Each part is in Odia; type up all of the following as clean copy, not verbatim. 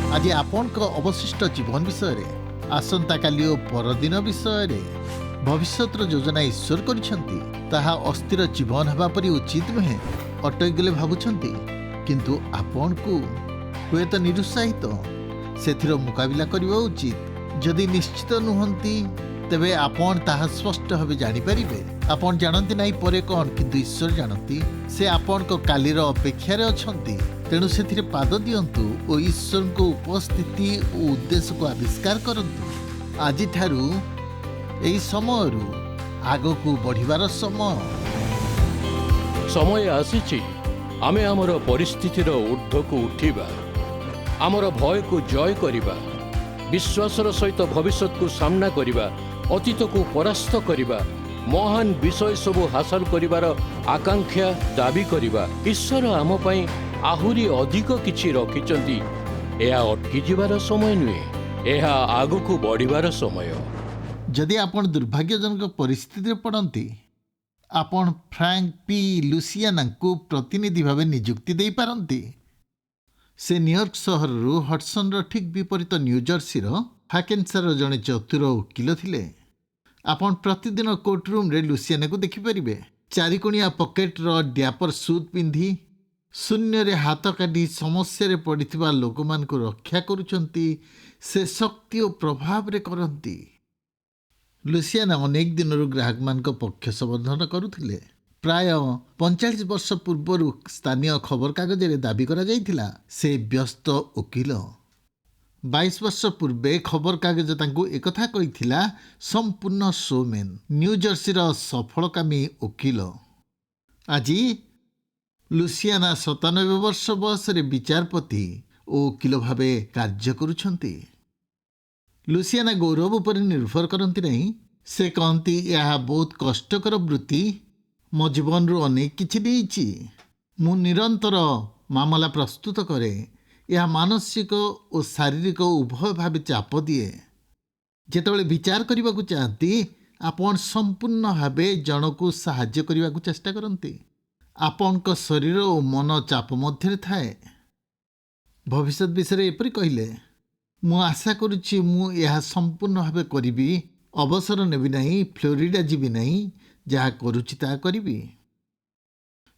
आज आपण अवशिष्ट जीवन विषय आसंता काली ओ परदिन विषय भविष्यतर योजना ईश्वर करिसेंती ताहा अस्थिर जीवन हवा परी उचित नुहे अटकगले भाबुछंती किंतु आपण को हुएत निरुत्साहित सेथिर मुकाबिला करिबा उचित जदि निश्चित नुहंती तेबे आपण ताहा स्पष्ट भावे जानि परिबे आपण जानती नाही परे कोन किंतु ईश्वर जानती से आपण को कालीर अपेक्षारे अछंती तेणु से पाद दिंतु और ईश्वर को उपस्थिति और उद्देश्य को आविष्कार करंतु आज ठारू एई समय आग को बढ़िबार समय आसीछि आमे हमर परिस्थितिर ऊर्ध्व को उठिबा हमर भय को जय करिबा विश्वासर सहित भविष्य को सामना करिबा अतीत को परास्त करिबा महान विषय सब हासिल करिबार आकांक्षा दाबी करिबा ईश्वर आम पई आहुरी अधिक किछि रखिचंती एहा अटकी जिबार समय नुहे एहा आगु को बढ़िबार समय। जदि आपण दुर्भाग्यजनक परिस्थिति पड़ती आपण फ्रैंक पी लुसियाना को प्रतिनिधि भाव नियुक्ति दे पारती से न्यूयॉर्क सहर हडसन ठीक विपरीत न्यूजर्सी हाकेन्सार जड़े चतुर वकिल थिले आपण प्रतिदिन कोर्टरूम रे लुसियाना को देखिपारे चारिकोणिया पकेट ड्यापर सूट पिंधि शून्य रे हाथ काटी समस्या रे पड़िथिबा लोक मान को रक्षा करुचंती से शक्ति और प्रभाव रे करंती। लुसियाना अनेक दिन ग्राहक मान को पक्ष समर्थन करुथिले प्राय 45 वर्ष पूर्व स्थानीय खबर कागज रे दाबी करा जायथिला से व्यस्त वकील 22 वर्ष पूर्वे खबर कागज तांको एकथा कहिथिला संपूर्ण शोमेन न्यूजर्सी सफलकामी वकील आज लुसियाना 97 वर्ष बयस विचारपति और वकिल भाव कार्य करुछंती। लुसियाना गौरव उपर निर्भर करती नहीं से कहती यह बहुत कष्टकर वृत्ति मो जीवन रू अनेक किछि देइछि मु निरंतर मामला प्रस्तुत करे यह मानसिक और शारीरिक उभय भाव चाप दिए जेतेबेले विचार करने को चाहती आपण संपूर्ण भाव जन को साहाय्य करने को चेष्टा करती आपण को शरीर और मन चाप मध्य थाए भविष्य विषय एपरी कहले मु आशा करुछि मु यह संपूर्ण भाव करी अवसर नेबी नहीं फ्लोरिडा जीवी नहीं जहाँ करुछि ता करी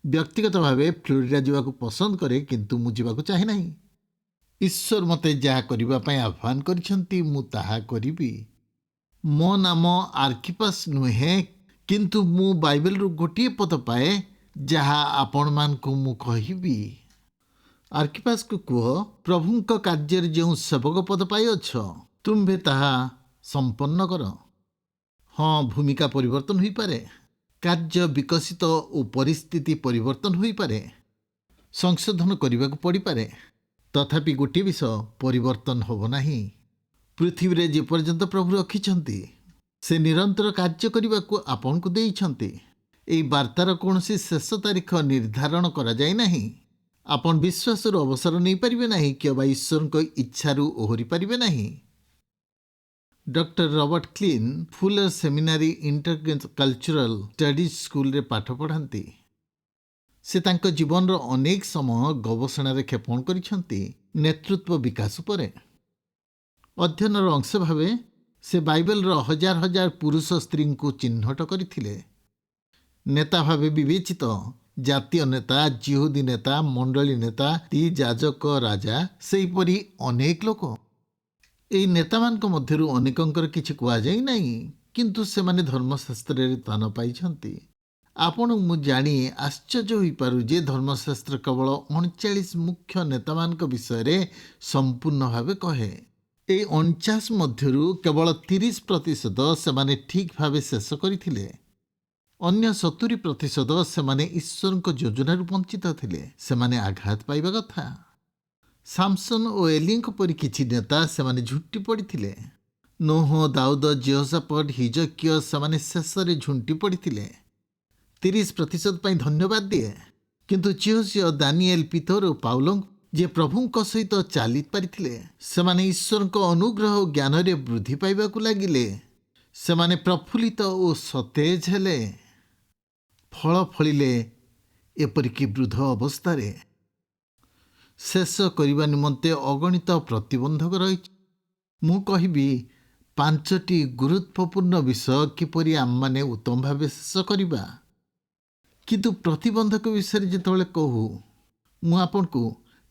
व्यक्तिगत भाव फ्लोरिडा जावाक पसंद करे किंतु मु जावाक चाहे नहीं ईश्वर मते जहाँ करने आह्वान करिसेंती मु ताहा करी मो नाम आर्किपास नुहे किंतु मु बाइबल रु गोटे पद पाए जहाँ आपण मान को मु कहिबी आर्किपास को कह प्रभुंक कार्य जो सेवक पद पाई अछ तुम्भे ताहा संपन्न कर। हाँ भूमिका परिवर्तन हुई पारे कार्य विकसित और परिस्थिति परिवर्तन हुई पारे संशोधन करने को पड़ी पारे तथापि गोटे विषय परिवर्तन होब नहीं पृथ्वी रे जे पर्यंत प्रभु रखिछंती से निरंतर कार्य करने को आपण को देइछंती एई वार्तार कौनसी शेष तारीख निर्धारण करा जाय नहीं आपण विश्वास अवसर नहीं पारिबे नहीं कि ईश्वर को इच्छारू ओहरी पारिबे नहीं। Doctor Robert clean Fuller seminary intercultural studies school रे पाठ पढ़ाती से तांको जीवन रो अनेक समय गवेषणा रे क्षेपण करिसेंती नेतृत्व विकास उपरे अध्ययन रो अंश भावे से बाइबल रो हजार हजार पुरुष स्त्री को चिन्हट करथिले नेता भावे विवेचित जातीय नेता जिहुदी नेता मंडली नेता ती जाजक राजा सेहीपरि अनेक लोक एई नेता मान मध्यरु अनेकंकर किछि कुआ जाई नाही किंतु से माने धर्मशास्त्र रे स्थान पाइछंती आपण मु जानी आश्चर्य होई पारु जे धर्मशास्त्र केवल 39 मुख्य नेता मान विषय रे संपूर्ण भावे कहे ए 49 मध्यरु केवल 30% से माने ठीक भावे शेष करथिले अन्य 70% से माने ईश्वर को योजना वंचित थिले से माने आघात पाइबा कथा सामसन और एली परी किछि नेता से माने झुंटी पड़िथिले नोह दाऊद जेहोशाफाट हिजकिया से माने शेष रे झुंटी पड़िथिले 30% पाई धन्यवाद दिए किंतु चिहोसिया दानिएल पीतर और पाउल जे प्रभु सहित चली पारिथिले से माने ईश्वर को अनुग्रह और ज्ञान रे वृद्धि पाइबा को लागिले से माने प्रफुल्लित और सतेज हेले फल फलिले एपरिकी वृद्ध अवस्था ଶେଷ କରିବା ନିମନ୍ତେ ଅଗଣିତ ପ୍ରତିବନ୍ଧକ ରହିଛି। ମୁଁ କହିବି 5ଟି ଗୁରୁତ୍ୱପୂର୍ଣ୍ଣ ବିଷୟ କିପରି ଆମମାନେ ଉତ୍ତମ ଭାବେ ଶେଷ କରିବା। କିନ୍ତୁ ପ୍ରତିବନ୍ଧକ ବିଷୟରେ ଯେତେବେଳେ କହୁ, ମୁଁ ଆପଣଙ୍କୁ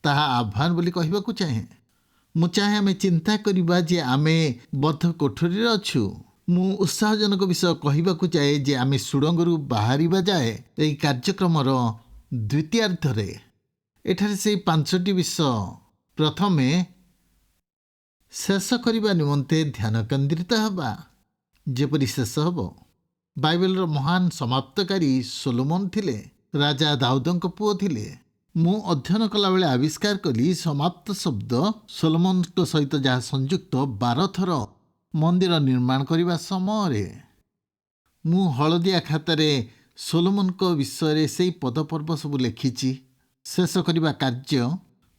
ତାହା ଆହ୍ୱାନ ବୋଲି କହିବାକୁ ଚାହେଁ। ମୁଁ ଚାହେଁ ଆମେ ଚିନ୍ତା କରିବା ଯେ ଆମେ ବଦ୍ଧ କୋଠରୀରେ ଅଛୁ। ମୁଁ ଉତ୍ସାହଜନକ ବିଷୟ କହିବାକୁ ଚାହେଁ ଯେ ଆମେ ସୁଡ଼ଙ୍ଗରୁ ବାହାରିବା ଯାଏ ଏହି କାର୍ଯ୍ୟକ୍ରମର ଦ୍ୱିତୀୟାର୍ଦ୍ଧରେ ଏଠାରେ ସେହି 5ଟି ବିଷୟ ପ୍ରଥମେ ଶେଷ କରିବା ନିମନ୍ତେ ଧ୍ୟାନ କେନ୍ଦ୍ରିତ ହେବା। ଯେପରି ଶେଷ ହେବ। ବାଇବେଲର ମହାନ ସମାପ୍ତକାରୀ ସୋଲୋମନ ଥିଲେ, ରାଜା ଦାଉଦଙ୍କ ପୁଅ ଥିଲେ। ମୁଁ ଅଧ୍ୟୟନ କଲାବେଳେ ଆବିଷ୍କାର କଲି ସମାପ୍ତ ଶବ୍ଦ ସୋଲୋମନଙ୍କ ସହିତ ଯାହା ସଂଯୁକ୍ତ 12 ଥର ମନ୍ଦିର ନିର୍ମାଣ କରିବା ସମୟରେ। ମୁଁ ହଳଦିଆ ଖାତାରେ ସୋଲୋମନଙ୍କ ବିଷୟରେ ସେହି ପଦପର୍ବ ସବୁ ଲେଖିଛି। ଶେଷ କରିବା କାର୍ଯ୍ୟ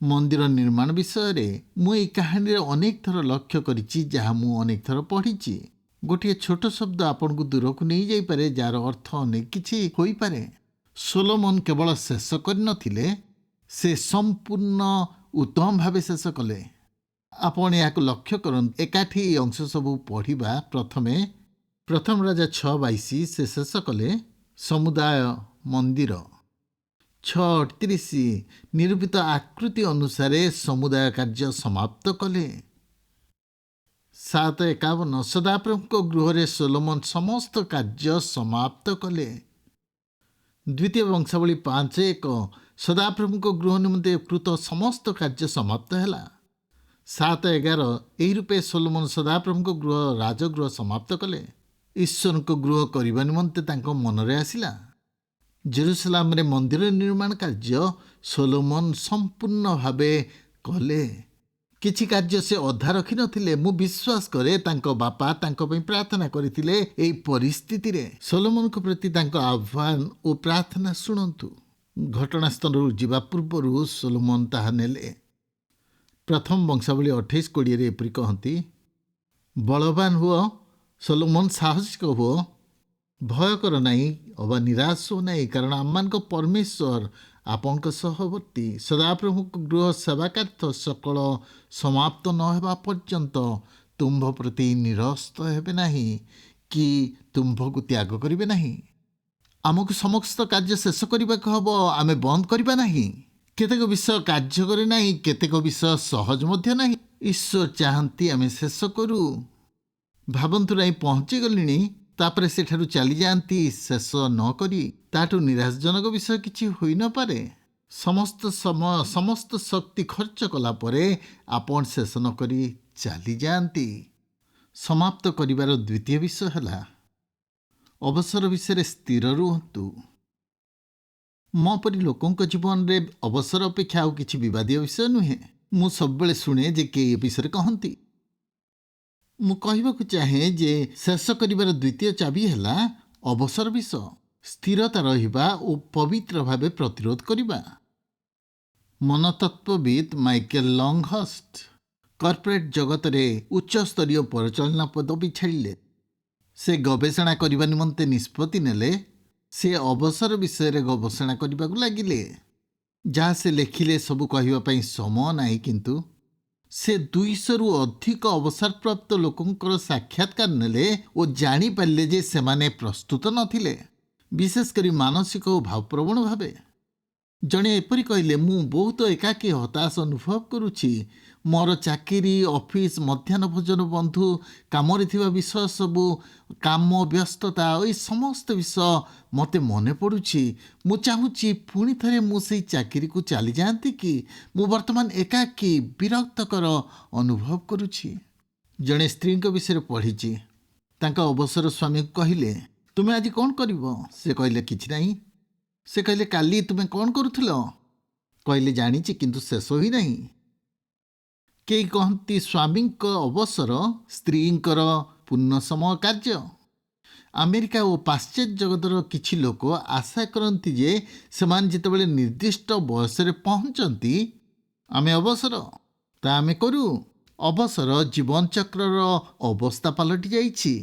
ମନ୍ଦିର ନିର୍ମାଣ ବିଷୟରେ ମୁଁ ଏହି କାହାଣୀରେ ଅନେକ ଥର ଲକ୍ଷ୍ୟ କରିଛି, ଯାହା ମୁଁ ଅନେକ ଥର ପଢ଼ିଛି। ଗୋଟିଏ ଛୋଟ ଶବ୍ଦ ଆପଣଙ୍କୁ ଦୂରକୁ ନେଇଯାଇପାରେ, ଯାହାର ଅର୍ଥ ଅନେକ କିଛି ହୋଇପାରେ। ସୋଲୋମନ କେବଳ ଶେଷ କରିନଥିଲେ, ସେ ସମ୍ପୂର୍ଣ୍ଣ ଉତ୍ତମ ଭାବେ ଶେଷ କଲେ। ଆପଣ ଏହାକୁ ଲକ୍ଷ୍ୟ କରନ୍ତୁ। ଏକାଠି ଏହି ଅଂଶ ସବୁ ପଢ଼ିବା। ପ୍ରଥମ ରାଜା 6:22 ସେ ଶେଷ କଲେ ସମୁଦାୟ ମନ୍ଦିର। 6:38 ନିରୂପିତ ଆକୃତି ଅନୁସାରେ ସମୁଦାୟ କାର୍ଯ୍ୟ ସମାପ୍ତ କଲେ। 7:51 ସଦାପ୍ରଭୁଙ୍କ ଗୃହରେ ସୋଲୋମନ ସମସ୍ତ କାର୍ଯ୍ୟ ସମାପ୍ତ କଲେ। ଦ୍ୱିତୀୟ ବଂଶାବଳୀ 5:1 ସଦାପ୍ରଭୁଙ୍କ ଗୃହ ନିମନ୍ତେ କୃତ ସମସ୍ତ କାର୍ଯ୍ୟ ସମାପ୍ତ ହେଲା। 7:11 ଏହି ରୂପେ ସୋଲୋମନ ସଦାପ୍ରଭୁଙ୍କ ଗୃହ ରାଜଗୃହ ସମାପ୍ତ କଲେ। ଈଶ୍ୱରଙ୍କ ଗୃହ କରିବା ନିମନ୍ତେ ତାଙ୍କ ମନରେ ଆସିଲା। ଜେରୁସାଲାମରେ ମନ୍ଦିର ନିର୍ମାଣ କାର୍ଯ୍ୟ ସୋଲୋମନ ସମ୍ପୂର୍ଣ୍ଣ ଭାବେ କଲେ। କିଛି କାର୍ଯ୍ୟ ସେ ଅଧା ରଖିନଥିଲେ। ମୁଁ ବିଶ୍ୱାସ କରେ ତାଙ୍କ ବାପା ତାଙ୍କ ପାଇଁ ପ୍ରାର୍ଥନା କରିଥିଲେ। ଏହି ପରିସ୍ଥିତିରେ ସୋଲୋମନଙ୍କ ପ୍ରତି ତାଙ୍କ ଆହ୍ୱାନ ଓ ପ୍ରାର୍ଥନା ଶୁଣନ୍ତୁ। ଘଟଣାସ୍ଥଳରୁ ଯିବା ପୂର୍ବରୁ ସୋଲୋମନ ତାହା ନେଲେ। ପ୍ରଥମ ବଂଶାବଳୀ 28:20 ଏପରି କହନ୍ତି, ବଳବାନ ହୁଅ ସୋଲୋମନ, ସାହସିକ ହୁଅ, ଭୟ କର ନାହିଁ ଅବା ନିରାଶ ହୁଅ ନାହିଁ, କାରଣ ଆମମାନଙ୍କ ପରମେଶ୍ୱର ଆପଣଙ୍କ ସହବର୍ତ୍ତୀ। ସଦାପ୍ରଭୁଙ୍କ ଗୃହ ସେବାକାର୍ଥ ସକଳ ସମାପ୍ତ ନ ହେବା ପର୍ଯ୍ୟନ୍ତ ତୁମ୍ଭ ପ୍ରତି ନିରସ୍ତ ହେବେ ନାହିଁ କି ତୁମ୍ଭକୁ ତ୍ୟାଗ କରିବେ ନାହିଁ। ଆମକୁ ସମସ୍ତ କାର୍ଯ୍ୟ ଶେଷ କରିବାକୁ ହେବ, ଆମେ ବନ୍ଦ କରିବା ନାହିଁ। କେତେକ ବିଷୟ କାର୍ଯ୍ୟ କରେ ନାହିଁ, କେତେକ ବିଷୟ ସହଜ ମଧ୍ୟ ନାହିଁ। ଈଶ୍ୱର ଚାହାନ୍ତି ଆମେ ଶେଷ କରୁ। ଭାବନ୍ତୁ ନାହିଁ ପହଞ୍ଚିଗଲିଣି, ତାପରେ ସେଠାରୁ ଚାଲିଯାଆନ୍ତି ଶେଷ ନ କରି। ତାଠୁ ନିରାଶଜନକ ବିଷୟ କିଛି ହୋଇନପାରେ। ସମସ୍ତ ସମୟ ସମସ୍ତ ଶକ୍ତି ଖର୍ଚ୍ଚ କଲା ପରେ ଆପଣ ଶେଷ ନ କରି ଚାଲିଯାଆନ୍ତି। ସମାପ୍ତ କରିବାର ଦ୍ୱିତୀୟ ବିଷୟ ହେଲା ଅବସର ବିଷୟରେ ସ୍ଥିର ରୁହନ୍ତୁ। ମୋ ପରି ଲୋକଙ୍କ ଜୀବନରେ ଅବସର ଅପେକ୍ଷା ଆଉ କିଛି ବିବାଦୀୟ ବିଷୟ ନୁହେଁ। ମୁଁ ସବୁବେଳେ ଶୁଣେ ଯେ କେହି ଏ ବିଷୟରେ କହନ୍ତି। ମୁଁ କହିବାକୁ ଚାହେଁ ଯେ ଶେଷ କରିବାର ଦ୍ୱିତୀୟ ଚାବି ହେଲା ଅବସର ବିଷୟ, ସ୍ଥିରତା ରହିବା ଓ ପବିତ୍ର ଭାବେ ପ୍ରତିରୋଧ କରିବା। ମନତତ୍ତ୍ୱବିତ୍ ମାଇକେଲ ଲଙ୍ଘହର୍ଷ୍ଟ କର୍ପୋରେଟ୍ ଜଗତରେ ଉଚ୍ଚସ୍ତରୀୟ ପରିଚାଳନା ପଦବୀ ଛାଡ଼ିଲେ। ସେ ଗବେଷଣା କରିବା ନିମନ୍ତେ ନିଷ୍ପତ୍ତି ନେଲେ। ସେ ଅବସର ବିଷୟରେ ଗବେଷଣା କରିବାକୁ ଲାଗିଲେ। ଯାହା ସେ ଲେଖିଲେ ସବୁ କହିବା ପାଇଁ ସମୟ ନାହିଁ, କିନ୍ତୁ ସେ 200ରୁ ଅଧିକ ଅବସରପ୍ରାପ୍ତ ଲୋକଙ୍କର ସାକ୍ଷାତକାର ନେଲେ ଓ ଜାଣିପାରିଲେ ଯେ ସେମାନେ ପ୍ରସ୍ତୁତ ନଥିଲେ, ବିଶେଷ କରି ମାନସିକ ଓ ଭାବପ୍ରବଣ ଭାବେ। ଜଣେ ଏପରି କହିଲେ, ମୁଁ ବହୁତ ଏକାକୀ ହତାଶ ଅନୁଭବ କରୁଛି। ମୋର ଚାକିରି, ଅଫିସ୍, ମଧ୍ୟାହ୍ନ ଭୋଜନ, ବନ୍ଧୁ, କାମରେ ଥିବା ବିଷୟ ସବୁ, କାମ, ବ୍ୟସ୍ତତା, ଏହି ସମସ୍ତ ବିଷୟ ମୋତେ ମନେ ପଡ଼ୁଛି। ମୁଁ ଚାହୁଁଛି ପୁଣି ଥରେ ମୁଁ ସେହି ଚାକିରିକୁ ଚାଲିଯାଆନ୍ତି କି? ମୁଁ ବର୍ତ୍ତମାନ ଏକାକୀ, ବିରକ୍ତକର ଅନୁଭବ କରୁଛି। ଜଣେ ସ୍ତ୍ରୀଙ୍କ ବିଷୟରେ ପଢ଼ିଛି। ତାଙ୍କ ଅବସର ସ୍ୱାମୀକୁ କହିଲେ, ତୁମେ ଆଜି କ'ଣ କରିବ? ସେ କହିଲେ, କିଛି ନାହିଁ। ସେ କହିଲେ, କାଲି ତୁମେ କ'ଣ କରୁଥିଲ? କହିଲେ, ଜାଣିଛି, କିନ୍ତୁ ଶେଷ ହୋଇନାହିଁ। କେହି କହନ୍ତି ସ୍ୱାମୀଙ୍କ ଅବସର ସ୍ତ୍ରୀଙ୍କର ପୂର୍ଣ୍ଣ ସମୟ କାର୍ଯ୍ୟ। ଆମେରିକା ଓ ପାଶ୍ଚାତ୍ୟ ଜଗତର କିଛି ଲୋକ ଆଶା କରନ୍ତି ଯେ ସେମାନେ ଯେତେବେଳେ ନିର୍ଦ୍ଦିଷ୍ଟ ବୟସରେ ପହଞ୍ଚନ୍ତି, ଆମେ ଅବସର, ତା ଆମେ କରୁ। ଅବସର ଜୀବନଚକ୍ରର ଅବସ୍ଥା ପାଲଟି ଯାଇଛି।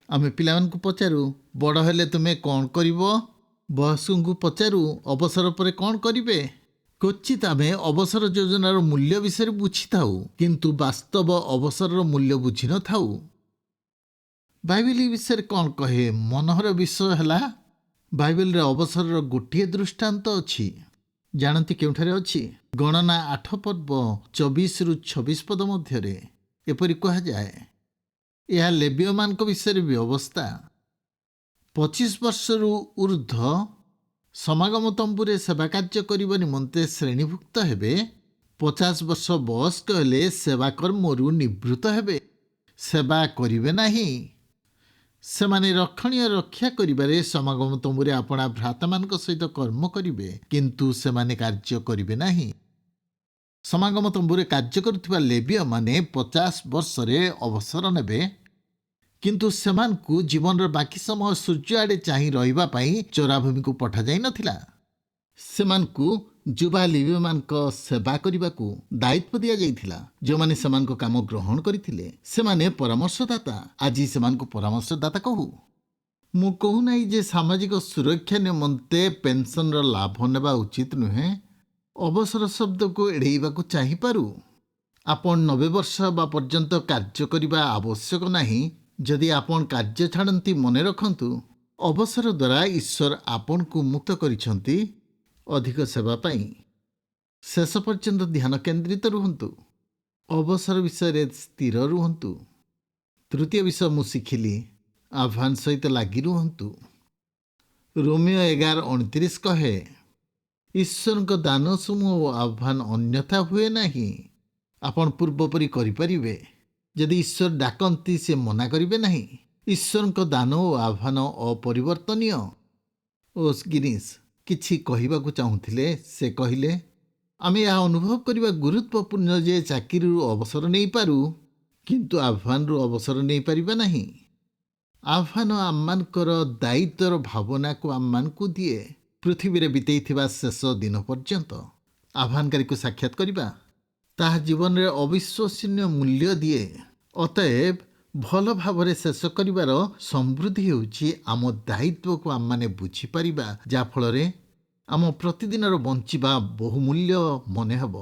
ଆମେ ପିଲାମାନଙ୍କୁ ପଚାରୁ, ବଡ଼ ହେଲେ ତୁମେ କ'ଣ କରିବ? ବୟସ୍କଙ୍କୁ ପଚାରୁ, ଅବସର ପରେ କ'ଣ କରିବେ? କ୍ୱଚିତ୍ ଆମେ ଅବସର ଯୋଜନାର ମୂଲ୍ୟ ବିଷୟରେ ବୁଝିଥାଉ, କିନ୍ତୁ ବାସ୍ତବ ଅବସରର ମୂଲ୍ୟ ବୁଝିନଥାଉ। ବାଇବେଲ ବିଷୟରେ କ'ଣ କହେ? ମନୋହର ବିଷୟ ହେଲା, ବାଇବେଲରେ ଅବସରର ଗୋଟିଏ ଦୃଷ୍ଟାନ୍ତ ଅଛି। ଜାଣନ୍ତି କେଉଁଠାରେ ଅଛି? ଗଣନା 8 ପର୍ବ 24-26 ପଦ ମଧ୍ୟରେ ଏପରି କୁହାଯାଏ। ଏହା ଲେବୀୟମାନଙ୍କ ବିଷୟରେ ବ୍ୟବସ୍ଥା। 25 ବର୍ଷରୁ ଉର୍ଦ୍ଧ୍ୱ ସମାଗମ ତମ୍ବୁରେ ସେବା କାର୍ଯ୍ୟ କରିବା ନିମନ୍ତେ ଶ୍ରେଣୀଭୁକ୍ତ ହେବେ। 50 ବର୍ଷ ବୟସ୍କ ହେଲେ ସେବା କର୍ମରୁ ନିବୃତ୍ତ ହେବେ, ସେବା କରିବେ ନାହିଁ। ସେମାନେ ରକ୍ଷଣୀୟ ରକ୍ଷା କରିବାରେ ସମାଗମ ତମ୍ବୁରେ ଆପଣା ଭ୍ରାତାମାନଙ୍କ ସହିତ କର୍ମ କରିବେ, କିନ୍ତୁ ସେମାନେ କାର୍ଯ୍ୟ କରିବେ ନାହିଁ। ସମାଗମ ତମ୍ବୁରେ କାର୍ଯ୍ୟ କରୁଥିବା ଲେବୀୟମାନେ 50 ବର୍ଷରେ ଅବସର ନେବେ, କିନ୍ତୁ ସେମାନଙ୍କୁ ଜୀବନର ବାକି ସମୟ ସୂର୍ଯ୍ୟ ଆଡ଼େ ଚାହିଁ ରହିବା ପାଇଁ ଚରାଭୂମିକୁ ପଠାଯାଇନଥିଲା। ସେମାନଙ୍କୁ ଯୁବା ଲେବୀୟମାନଙ୍କ ସେବା କରିବାକୁ ଦାୟିତ୍ୱ ଦିଆଯାଇଥିଲା, ଯେଉଁମାନେ ସେମାନଙ୍କ କାମ ଗ୍ରହଣ କରିଥିଲେ। ସେମାନେ ପରାମର୍ଶଦାତା। ଆଜି ସେମାନଙ୍କୁ ପରାମର୍ଶଦାତା କହୁ। ମୁଁ କହୁନାହିଁ ଯେ ସାମାଜିକ ସୁରକ୍ଷା ନିମନ୍ତେ ପେନ୍ସନର ଲାଭ ନେବା ଉଚିତ ନୁହେଁ। ଅବସର ଶବ୍ଦକୁ ଏଡ଼େଇବାକୁ ଚାହିଁପାରୁ। ଆପଣ 90 ବର୍ଷ ହେବା ପର୍ଯ୍ୟନ୍ତ କାର୍ଯ୍ୟ କରିବା ଆବଶ୍ୟକ ନାହିଁ। ଯଦି ଆପଣ କାର୍ଯ୍ୟ ଛାଡ଼ନ୍ତି, ମନେ ରଖନ୍ତୁ, ଅବସର ଦ୍ୱାରା ଈଶ୍ୱର ଆପଣଙ୍କୁ ମୁକ୍ତ କରିଛନ୍ତି ଅଧିକ ସେବା ପାଇଁ। ଶେଷ ପର୍ଯ୍ୟନ୍ତ ଧ୍ୟାନ କେନ୍ଦ୍ରିତ ରୁହନ୍ତୁ। ଅବସର ବିଷୟରେ ସ୍ଥିର ରୁହନ୍ତୁ। ତୃତୀୟ ବିଷୟ ମୁଁ ଶିଖିଲି, ଆହ୍ୱାନ ସହିତ ଲାଗି ରୁହନ୍ତୁ। ରୋମିଓ 11:29 କହେ, ଈଶ୍ୱରଙ୍କ ଦାନ ସମୂହ ଓ ଆହ୍ୱାନ ଅନ୍ୟଥା ହୁଏ ନାହିଁ। ଆପଣ ପୂର୍ବପରି କରିପାରିବେ। ଯଦି ଈଶ୍ୱର ଡାକନ୍ତି, ସେ ମନା କରିବେ ନାହିଁ। ଈଶ୍ୱରଙ୍କ ଦାନ ଓ ଆହ୍ୱାନ ଅପରିବର୍ତ୍ତନୀୟ। ଓସ୍ଗିନିସ୍ କିଛି କହିବାକୁ ଚାହୁଁଥିଲେ। ସେ କହିଲେ, ଆମେ ଏହା ଅନୁଭବ କରିବା ଗୁରୁତ୍ୱପୂର୍ଣ୍ଣ ଯେ ଚାକିରିରୁ ଅବସର ନେଇପାରୁ, କିନ୍ତୁ ଆହ୍ୱାନରୁ ଅବସର ନେଇପାରିବା ନାହିଁ। ଆହ୍ୱାନ ଆମମାନଙ୍କର ଦାୟିତ୍ୱର ଭାବନାକୁ ଆମମାନଙ୍କୁ ଦିଏ। ପୃଥିବୀରେ ବିତେଇଥିବା ଶେଷ ଦିନ ପର୍ଯ୍ୟନ୍ତ ଆହ୍ୱାନକାରୀକୁ ସାକ୍ଷାତ କରିବା, ତାହା ଜୀବନରେ ଅବିଶ୍ୱସନୀୟ ମୂଲ୍ୟ ଦିଏ। ଅତଏବ ଭଲ ଭାବରେ ଶେଷ କରିବାର ସମୃଦ୍ଧି ହେଉଛି ଆମ ଦାୟିତ୍ୱକୁ ଆମମାନେ ବୁଝିପାରିବା, ଯାହାଫଳରେ ଆମ ପ୍ରତିଦିନର ବଞ୍ଚିବା ବହୁମୂଲ୍ୟ ମନେ ହେବ।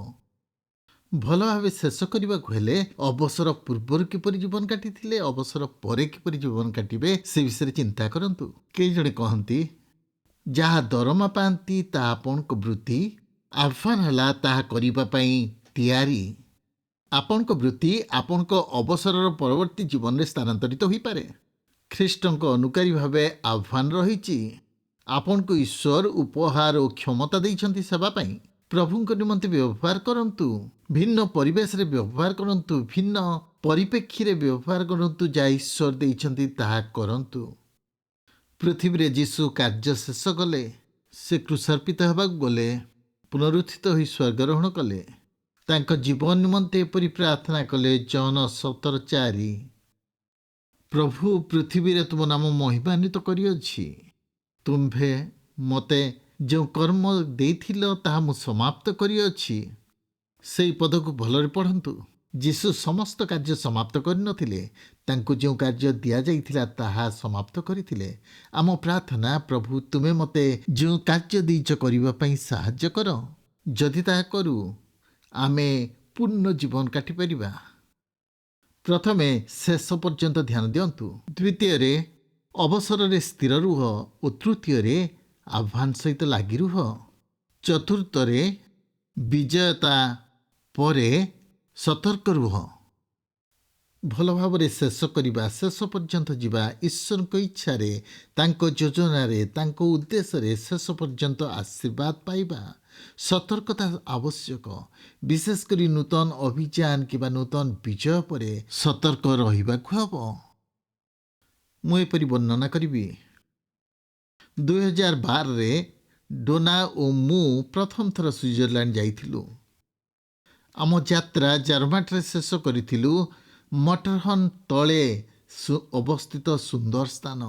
ଭଲ ଭାବେ ଶେଷ କରିବାକୁ ହେଲେ ଅବସର ପୂର୍ବରୁ କିପରି ଜୀବନ କାଟିଥିଲେ, ଅବସର ପରେ କିପରି ଜୀବନ କାଟିବେ, ସେ ବିଷୟରେ ଚିନ୍ତା କରନ୍ତୁ। କେହି ଜଣେ କହନ୍ତି, ଯାହା ଦରମା ପାଆନ୍ତି ତାହା ଆପଣଙ୍କ ବୃତ୍ତି। ଆହ୍ୱାନ ହେଲା ତାହା କରିବା ପାଇଁ ତିଆରି। ଆପଣଙ୍କ ବୃତ୍ତି ଆପଣଙ୍କ ଅବସରର ପରବର୍ତ୍ତୀ ଜୀବନରେ ସ୍ଥାନାନ୍ତରିତ ହୋଇପାରେ। ଖ୍ରୀଷ୍ଟଙ୍କ ଅନୁକାରୀ ଭାବେ ଆହ୍ୱାନ ରହିଛି। ଆପଣଙ୍କୁ ଈଶ୍ୱର ଉପହାର ଓ କ୍ଷମତା ଦେଇଛନ୍ତି ସେବା ପାଇଁ। ପ୍ରଭୁଙ୍କ ନିମନ୍ତେ ବ୍ୟବହାର କରନ୍ତୁ। ଭିନ୍ନ ପରିବେଶରେ ବ୍ୟବହାର କରନ୍ତୁ। ଭିନ୍ନ ପରିପ୍ରେକ୍ଷୀରେ ବ୍ୟବହାର କରନ୍ତୁ। ଯାହା ଈଶ୍ୱର ଦେଇଛନ୍ତି ତାହା କରନ୍ତୁ। ପୃଥିବୀରେ ଯୀଶୁ କାର୍ଯ୍ୟ ଶେଷ କଲେ। ସେ କ୍ରୁଶାର୍ପିତ ହେବାକୁ ଗଲେ, ପୁନରୁତ୍ଥିତ ହୋଇ ସ୍ୱର୍ଗରୋହଣ କଲେ। ତାଙ୍କ ଜୀବନ ନିମନ୍ତେ ଏପରି ପ୍ରାର୍ଥନା କଲେ, ଜନ 17:4, ପ୍ରଭୁ, ପୃଥିବୀରେ ତୁମ ନାମ ମହିମାନ୍ୱିତ କରିଅଛି। ତୁମ୍ଭେ ମୋତେ ଯେଉଁ କର୍ମ ଦେଇଥିଲ ତାହା ମୁଁ ସମାପ୍ତ କରିଅଛି। ସେହି ପଦକୁ ଭଲରେ ପଢ଼ନ୍ତୁ। ଯୀଶୁ ସମସ୍ତ କାର୍ଯ୍ୟ ସମାପ୍ତ କରିନଥିଲେ। ତାଙ୍କୁ ଯେଉଁ କାର୍ଯ୍ୟ ଦିଆଯାଇଥିଲା ତାହା ସମାପ୍ତ କରିଥିଲେ। ଆମ ପ୍ରାର୍ଥନା, ପ୍ରଭୁ, ତୁମେ ମୋତେ ଯେଉଁ କାର୍ଯ୍ୟ ଦେଇଛ କରିବା ପାଇଁ ସାହାଯ୍ୟ କର। ଯଦି ତାହା କରୁ, ଆମେ ପୂର୍ଣ୍ଣ ଜୀବନ କାଟିପାରିବା। ପ୍ରଥମେ ଶେଷ ପର୍ଯ୍ୟନ୍ତ ଧ୍ୟାନ ଦିଅନ୍ତୁ। ଦ୍ୱିତୀୟରେ ଅବସରରେ ସ୍ଥିର ରୁହ ଓ ତୃତୀୟରେ ଆହ୍ୱାନ ସହିତ ଲାଗି ରୁହ। ଚତୁର୍ଥରେ ବିଜୟତା ପରେ ସତର୍କ ରୁହ। ଭଲ ଭାବରେ ଶେଷ କରିବା, ଶେଷ ପର୍ଯ୍ୟନ୍ତ ଯିବା, ଈଶ୍ୱରଙ୍କ ଇଚ୍ଛାରେ, ତାଙ୍କ ଯୋଜନାରେ, ତାଙ୍କ ଉଦ୍ଦେଶ୍ୟରେ ଶେଷ ପର୍ଯ୍ୟନ୍ତ ଆଶୀର୍ବାଦ ପାଇବା। ସତର୍କତା ଆବଶ୍ୟକ, ବିଶେଷ କରି ନୂତନ ଅଭିଯାନ କିମ୍ବା ନୂତନ ବିଜୟ ପରେ ସତର୍କ ରହିବାକୁ ହେବ। ମୁଁ ଏପରି ବର୍ଣ୍ଣନା କରିବି। 2012ରେ ଡୋନା ଓ ମୁଁ ପ୍ରଥମ ଥର ସୁଇଜରଲ୍ୟାଣ୍ଡ ଯାଇଥିଲୁ। ଆମ ଯାତ୍ରା ଜାର୍ମାଠାରେ ଶେଷ କରିଥିଲୁ। ମଟରହର୍ନ ତଳେ ଅବସ୍ଥିତ ସୁନ୍ଦର ସ୍ଥାନ।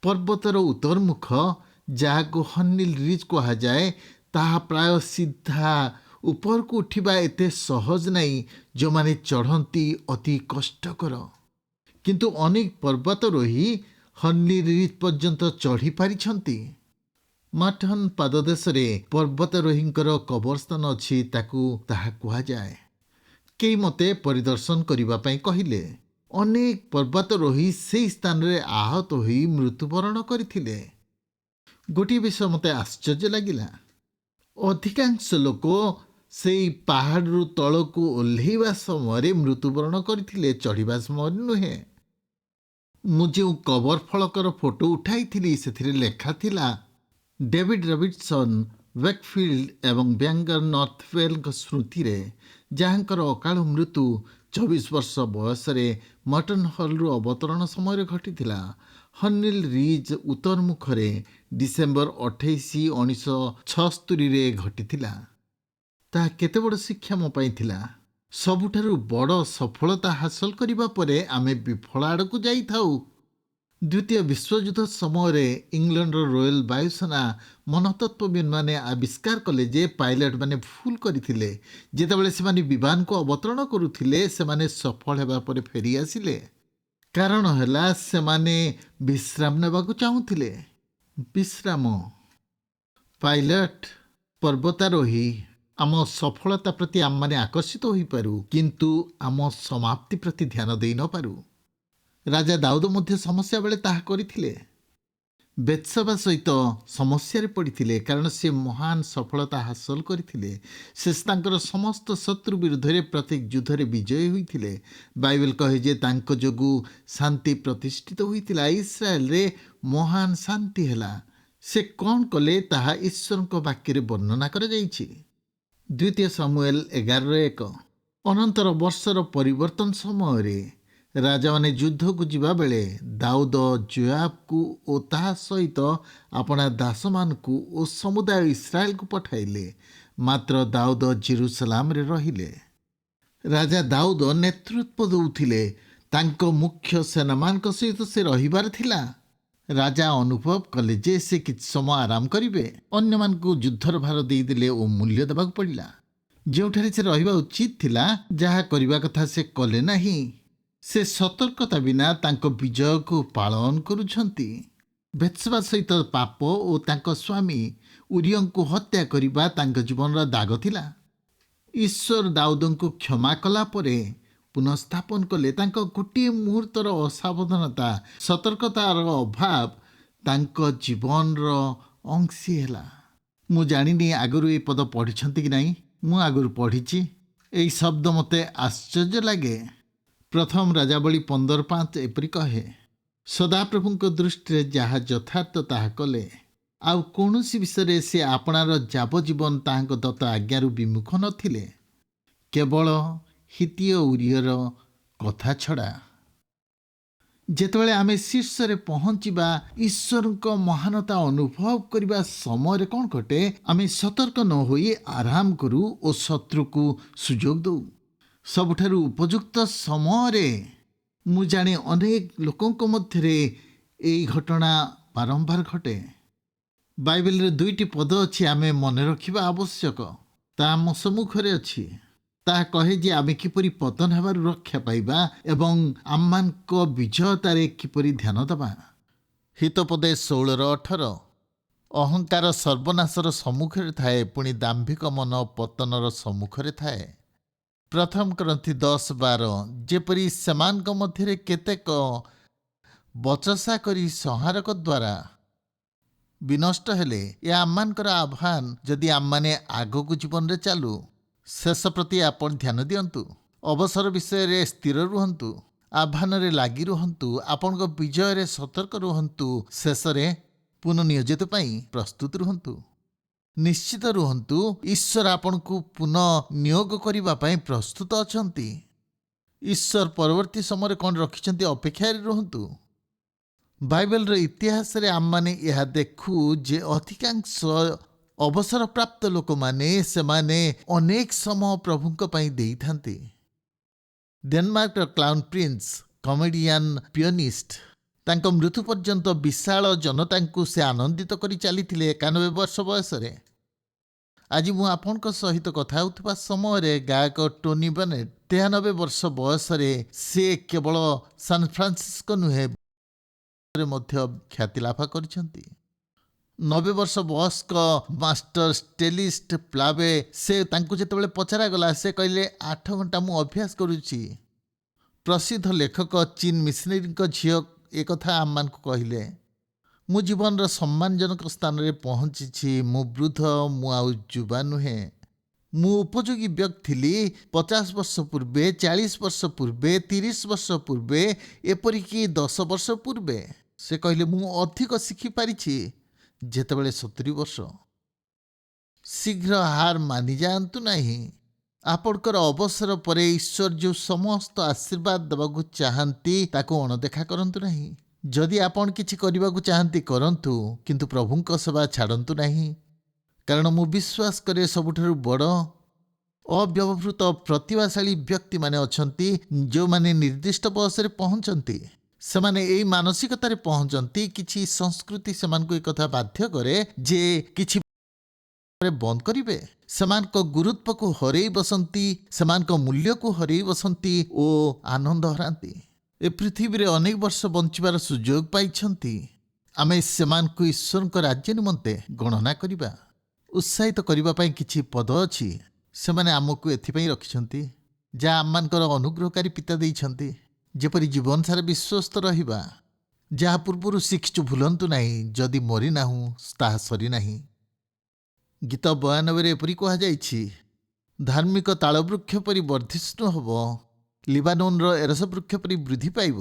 ପର୍ବତର ଉତ୍ତରମୁଖ, ଯାହାକୁ ହର୍ନିଲ ରିଜ୍ କୁହାଯାଏ, ତାହା ପ୍ରାୟ ସିଧା। ଉପରକୁ ଉଠିବା ଏତେ ସହଜ ନାହିଁ। ଯେଉଁମାନେ ଚଢ଼ନ୍ତି ଅତି କଷ୍ଟକର। କିନ୍ତୁ ଅନେକ ପର୍ବତାରୋହୀ ହର୍ନିଲ ରିଜ୍ ପର୍ଯ୍ୟନ୍ତ ଚଢ଼ି ପାରିଛନ୍ତି। ମାର୍ଟନ୍ ପାଦଦେଶରେ ପର୍ବତାରୋହୀଙ୍କର କବରସ୍ଥାନ ଅଛି, ତାକୁ ତାହା କୁହାଯାଏ। କେହି ମୋତେ ପରିଦର୍ଶନ କରିବା ପାଇଁ କହିଲେ। ଅନେକ ପର୍ବତାରୋହୀ ସେହି ସ୍ଥାନରେ ଆହତ ହୋଇ ମୃତ୍ୟୁବରଣ କରିଥିଲେ। ଗୋଟିଏ ବିଷୟ ମୋତେ ଆଶ୍ଚର୍ଯ୍ୟ ଲାଗିଲା। ଅଧିକାଂଶ ଲୋକ ସେହି ପାହାଡ଼ରୁ ତଳକୁ ଓହ୍ଲାଇବା ସମୟରେ ମୃତ୍ୟୁବରଣ କରିଥିଲେ, ଚଢ଼ିବା ସମୟରେ ନୁହେଁ। ମୁଁ ଯେଉଁ କବର ଫଳକର ଫଟୋ ଉଠାଇଥିଲି ସେଥିରେ ଲେଖା ଥିଲା, ଡେଭିଡ୍ ରବିନସନ୍, ୱେକଫିଲ୍ଡ ଏବଂ ବ୍ୟାଙ୍ଗର ନର୍ଥୱେଲଙ୍କ ସ୍ମୃତିରେ, ଯାହାଙ୍କର ଅକାଳ ମୃତ୍ୟୁ 24 ବର୍ଷ ବୟସରେ ମଟନ୍ ହଲ୍ରୁ ଅବତରଣ ସମୟରେ ଘଟିଥିଲା। ହର୍ନିଲ୍ ରିଜ୍ ଉତ୍ତରମୁଖରେ ଡିସେମ୍ବର 28, 1976ରେ ଘଟିଥିଲା। ତାହା କେତେ ବଡ଼ ଶିକ୍ଷା ମୋ ପାଇଁ ଥିଲା। ସବୁଠାରୁ ବଡ଼ ସଫଳତା ହାସଲ କରିବା ପରେ ଆମେ ବିଫଳ ଆଡ଼କୁ ଯାଇଥାଉ। ଦ୍ୱିତୀୟ ବିଶ୍ୱଯୁଦ୍ଧ ସମୟରେ ଇଂଲଣ୍ଡର ରୟାଲ ବାୟୁସେନା ମନତତ୍ତ୍ୱବିତ୍ମାନେ ଆବିଷ୍କାର କଲେ ଯେ ପାଇଲଟମାନେ ଭୁଲ କରିଥିଲେ। ଯେତେବେଳେ ସେମାନେ ବିମାନକୁ ଅବତରଣ କରୁଥିଲେ, ସେମାନେ ସଫଳ ହେବା ପରେ ଫେରି ଆସିଲେ। କାରଣ ହେଲା ସେମାନେ ବିଶ୍ରାମ ନେବାକୁ ଚାହୁଁଥିଲେ। ବିଶ୍ରାମ। ପାଇଲଟ, ପର୍ବତାରୋହୀ, ଆମ ସଫଳତା ପ୍ରତି ଆମମାନେ ଆକର୍ଷିତ ହୋଇପାରୁ, କିନ୍ତୁ ଆମ ସମାପ୍ତି ପ୍ରତି ଧ୍ୟାନ ଦେଇ ନପାରୁ। ରାଜା ଦାଉଦ ମଧ୍ୟ ସମସ୍ୟା ବେଳେ ତାହା କରିଥିଲେ। ବେତ୍ସବା ସହିତ ସମସ୍ୟାରେ ପଡ଼ିଥିଲେ, କାରଣ ସେ ମହାନ ସଫଳତା ହାସଲ କରିଥିଲେ। ସେ ତାଙ୍କର ସମସ୍ତ ଶତ୍ରୁ ବିରୁଦ୍ଧରେ ପ୍ରତ୍ୟେକ ଯୁଦ୍ଧରେ ବିଜୟୀ ହୋଇଥିଲେ। ବାଇବେଲ କହେ ଯେ ତାଙ୍କ ଯୋଗୁଁ ଶାନ୍ତି ପ୍ରତିଷ୍ଠିତ ହୋଇଥିଲା। ଇସ୍ରାଏଲରେ ମହାନ ଶାନ୍ତି ହେଲା। ସେ କ'ଣ କଲେ ତାହା ଈଶ୍ୱରଙ୍କ ବାକ୍ୟରେ ବର୍ଣ୍ଣନା କରାଯାଇଛି। ଦ୍ୱିତୀୟ ସାମୁଏଲ 11:1। ଅନନ୍ତର ବର୍ଷର ପରିବର୍ତ୍ତନ ସମୟରେ ରାଜାମାନେ ଯୁଦ୍ଧକୁ ଯିବାବେଳେ ଦାଉଦ ଯୋଆବକୁ ଓ ତାହା ସହିତ ଆପଣା ଦାସମାନଙ୍କୁ ଓ ସମୁଦାୟ ଇସ୍ରାଏଲକୁ ପଠାଇଲେ। ମାତ୍ର ଦାଉଦ ଜେରୁସାଲାମରେ ରହିଲେ। ରାଜା ଦାଉଦ ନେତୃତ୍ୱ ଦେଉଥିଲେ। ତାଙ୍କ ମୁଖ୍ୟ ସେନାମାନଙ୍କ ସହିତ ସେ ରହିବାର ଥିଲା। ରାଜା ଅନୁଭବ କଲେ ଯେ ସେ କିଛି ସମୟ ଆରାମ କରିବେ। ଅନ୍ୟମାନଙ୍କୁ ଯୁଦ୍ଧର ଭାର ଦେଇଦେଲେ ଓ ମୂଲ୍ୟ ଦେବାକୁ ପଡ଼ିଲା। ଯେଉଁଠାରେ ସେ ରହିବା ଉଚିତ ଥିଲା, ଯାହା କରିବା କଥା ସେ କଲେ ନାହିଁ। ସେ ସତର୍କତା ବିନା ତାଙ୍କ ବିଜୟକୁ ପାଳନ କରୁଛନ୍ତି। ବେତ୍ସବା ସହିତ ପାପ ଓ ତାଙ୍କ ସ୍ୱାମୀ ଉରିୟଙ୍କୁ ହତ୍ୟା କରିବା ତାଙ୍କ ଜୀବନର ଦାଗ ଥିଲା। ଈଶ୍ୱର ଦାଉଦଙ୍କୁ କ୍ଷମା କଲା ପରେ ପୁନଃସ୍ଥାପନ କଲେ। ତାଙ୍କ ଗୋଟିଏ ମୁହୂର୍ତ୍ତର ଅସାବଧାନତା, ସତର୍କତାର ଅଭାବ ତାଙ୍କ ଜୀବନର ଅଂଶୀ ହେଲା। ମୁଁ ଜାଣିନି ଆଗରୁ ଏ ପଦ ପଢ଼ିଛନ୍ତି କି ନାହିଁ। ମୁଁ ଆଗରୁ ପଢ଼ିଛି। ଏହି ଶବ୍ଦ ମୋତେ ଆଶ୍ଚର୍ଯ୍ୟ ଲାଗେ। ପ୍ରଥମ ରାଜାବଳୀ 15:5 ଏପରି କହେ, ସଦାପ୍ରଭୁଙ୍କ ଦୃଷ୍ଟିରେ ଯାହା ଯଥାର୍ଥ ତାହା କଲେ। ଆଉ କୌଣସି ବିଷୟରେ ସେ ଆପଣାର ଯାବଜୀବନ ତାହାଙ୍କ ଦତ୍ତ ଆଜ୍ଞାରୁ ବିମୁଖ ନଥିଲେ, କେବଳ ହିତୀୟ ଉରିୟର କଥା ଛଡ଼ା। ଯେତେବେଳେ ଆମେ ଶୀର୍ଷରେ ପହଞ୍ଚିବା, ଈଶ୍ୱରଙ୍କ ମହାନତା ଅନୁଭବ କରିବା ସମୟରେ କ'ଣ ଘଟେ? ଆମେ ସତର୍କ ନ ହୋଇ ଆରାମ କରୁ ଓ ଶତ୍ରୁକୁ ସୁଯୋଗ ଦେଉ। ସବୁଠାରୁ ଉପଯୁକ୍ତ ସମୟରେ। ମୁଁ ଜାଣେ ଅନେକ ଲୋକଙ୍କ ମଧ୍ୟରେ ଏହି ଘଟଣା ବାରମ୍ବାର ଘଟେ। ବାଇବେଲରେ 2ଟି ପଦ ଅଛି ଆମେ ମନେ ରଖିବା ଆବଶ୍ୟକ। ତାହା ଆମ ସମ୍ମୁଖରେ ଅଛି। ତାହା କହେ ଯେ ଆମେ କିପରି ପତନ ହେବାରୁ ରକ୍ଷା ପାଇବା ଏବଂ ଆମମାନଙ୍କ ବିଜୟତାରେ କିପରି ଧ୍ୟାନ ଦେବା। ହିତୋପଦେଶ 16:18। ଅହଙ୍କାର ସର୍ବନାଶର ସମ୍ମୁଖରେ ଥାଏ, ପୁଣି ଦାମ୍ଭିକ ମନ ପତନର ସମ୍ମୁଖରେ ଥାଏ। ପ୍ରଥମ ଗ୍ରନ୍ଥି 10:12। ଯେପରି ସେମାନଙ୍କ ମଧ୍ୟରେ କେତେକ ବଚସା କରି ସଂହାରକ ଦ୍ୱାରା ବିନଷ୍ଟ ହେଲେ, ଏହା ଆମମାନଙ୍କର ଆହ୍ୱାନ। ଯଦି ଆମମାନେ ଆଗକୁ ଜୀବନରେ ଚାଲୁ, ଶେଷ ପ୍ରତି ଆପଣ ଧ୍ୟାନ ଦିଅନ୍ତୁ। ଅବସର ବିଷୟରେ ସ୍ଥିର ରୁହନ୍ତୁ। ଆହ୍ୱାନରେ ଲାଗି ରୁହନ୍ତୁ। ଆପଣଙ୍କ ବିଜୟରେ ସତର୍କ ରୁହନ୍ତୁ। ଶେଷରେ ପୁନଃନିୟୋଜିତ ପାଇଁ ପ୍ରସ୍ତୁତ ରୁହନ୍ତୁ। ନିଶ୍ଚିତ ରୁହନ୍ତୁ, ଈଶ୍ୱର ଆପଣଙ୍କୁ ପୁନଃ ନିୟୋଗ କରିବା ପାଇଁ ପ୍ରସ୍ତୁତ ଅଛନ୍ତି। ଈଶ୍ୱର ପରବର୍ତ୍ତୀ ସମୟରେ କ'ଣ ରଖିଛନ୍ତି, ଅପେକ୍ଷାରେ ରୁହନ୍ତୁ। ବାଇବେଲର ଇତିହାସରେ ଆମମାନେ ଏହା ଦେଖୁ ଯେ ଅଧିକାଂଶ ଅବସରପ୍ରାପ୍ତ ଲୋକମାନେ ସେମାନେ ଅନେକ ସମୟ ପ୍ରଭୁଙ୍କ ପାଇଁ ଦେଇଥାନ୍ତି। ଡେନମାର୍କର କ୍ଲାଉନ୍ ପ୍ରିନ୍ସ, କମେଡ଼ିଆନ୍, ପିୟନିଷ୍ଟ, ତାଙ୍କ ମୃତ୍ୟୁ ପର୍ଯ୍ୟନ୍ତ ବିଶାଳ ଜନତାଙ୍କୁ ସେ ଆନନ୍ଦିତ କରି ଚାଲିଥିଲେ 91 ବର୍ଷ ବୟସରେ। ଆଜି ମୁଁ ଆପଣଙ୍କ ସହିତ କଥା ହେଉଥିବା ସମୟରେ ଗାୟକ ଟୋନି ବେନେଟ୍ 93 ବର୍ଷ ବୟସରେ ସେ କେବଳ ସାନ୍ ଫ୍ରାନ୍ସିସ୍କୋ ନୁହେଁ ମଧ୍ୟ ଖ୍ୟାତି ଲାଭ କରିଛନ୍ତି। 90 ବର୍ଷ ବୟସ୍କ ମାଷ୍ଟର ଷ୍ଟେଲିଷ୍ଟ ପ୍ଲାବେ ସେ ତାଙ୍କୁ ଯେତେବେଳେ ପଚରାଗଲା ସେ କହିଲେ 8 ଘଣ୍ଟା ମୁଁ ଅଭ୍ୟାସ କରୁଛି। ପ୍ରସିଦ୍ଧ ଲେଖକ ଚୀନ୍ ମିଶନେରୀଙ୍କ ଝିଅ ଏକଥା ଆମମାନଙ୍କୁ କହିଲେ। ମୁଁ ଜୀବନର ସମ୍ମାନଜନକ ସ୍ଥାନରେ ପହଞ୍ଚିଛି। ମୁଁ ବୃଦ୍ଧ, ମୁଁ ଆଉ ଯୁବା ନୁହେଁ। ମୁଁ ଉପଯୋଗୀ ବ୍ୟକ୍ତି ଥିଲି 50 ବର୍ଷ ପୂର୍ବେ, 40 ବର୍ଷ ପୂର୍ବେ, 30 ବର୍ଷ ପୂର୍ବେ, ଏପରିକି 10 ବର୍ଷ ପୂର୍ବେ। ସେ କହିଲେ ମୁଁ ଅଧିକ ଶିଖିପାରିଛି ଯେତେବେଳେ 70 ବର୍ଷ। ଶୀଘ୍ର ହାର ମାନିଯାଆନ୍ତୁ ନାହିଁ। ଆପଣଙ୍କର ଅବସର ପରେ ଈଶ୍ୱର ଯେଉଁ ସମସ୍ତ ଆଶୀର୍ବାଦ ଦେବାକୁ ଚାହାନ୍ତି ତାକୁ ଅଣଦେଖା କରନ୍ତୁ ନାହିଁ। ଯଦି ଆପଣ କିଛି କରିବାକୁ ଚାହାନ୍ତି କରନ୍ତୁ, କିନ୍ତୁ ପ୍ରଭୁଙ୍କ ସେବା ଛାଡ଼ନ୍ତୁ ନାହିଁ। କାରଣ ମୁଁ ବିଶ୍ୱାସ କରେ ସବୁଠାରୁ ବଡ଼ ଅବ୍ୟବହୃତ ପ୍ରତିଭାଶାଳୀ ବ୍ୟକ୍ତିମାନେ ଅଛନ୍ତି ଯେଉଁମାନେ ନିର୍ଦ୍ଦିଷ୍ଟ ବୟସରେ ପହଞ୍ଚନ୍ତି। ସେମାନେ ଏହି ମାନସିକତାରେ ପହଞ୍ଚନ୍ତି। କିଛି ସଂସ୍କୃତି ସେମାନଙ୍କୁ ଏକଥା ବାଧ୍ୟ କରେ ଯେ କିଛି ବନ୍ଦ କରିବେ। ସେମାନଙ୍କ ଗୁରୁତ୍ୱକୁ ହରେଇ ବସନ୍ତି, ସେମାନଙ୍କ ମୂଲ୍ୟକୁ ହରେଇ ବସନ୍ତି ଓ ଆନନ୍ଦ ହରାନ୍ତି। ଏ ପୃଥିବୀରେ ଅନେକ ବର୍ଷ ବଞ୍ଚିବାର ସୁଯୋଗ ପାଇଛନ୍ତି। ଆମେ ସେମାନଙ୍କୁ ଈଶ୍ୱରଙ୍କ ରାଜ୍ୟ ନିମନ୍ତେ ଗଣନା କରିବା, ଉତ୍ସାହିତ କରିବା ପାଇଁ କିଛି ପଦ ଅଛି। ସେମାନେ ଆମକୁ ଏଥିପାଇଁ ରଖିଛନ୍ତି, ଯାହା ଆମମାନଙ୍କର ଅନୁଗ୍ରହକାରୀ ପିତା ଦେଇଛନ୍ତି, ଯେପରି ଜୀବନସାରା ବିଶ୍ୱସ୍ତ ରହିବା। ଯାହା ପୂର୍ବରୁ ଶିଖିଛୁ ଭୁଲନ୍ତୁ ନାହିଁ, ଯଦି ମରିନାହୁଁ ତାହା ସରିନାହିଁ। ଗୀତ 92ରେ ଏପରି କୁହାଯାଇଛି, ଧାର୍ମିକ ତାଳବୃକ୍ଷ ପରି ବର୍ଦ୍ଧିଷ୍ଣୁ ହେବ, ଲିବାନୋନର ଏରସ ବୃକ୍ଷ ପରି ବୃଦ୍ଧି ପାଇବ।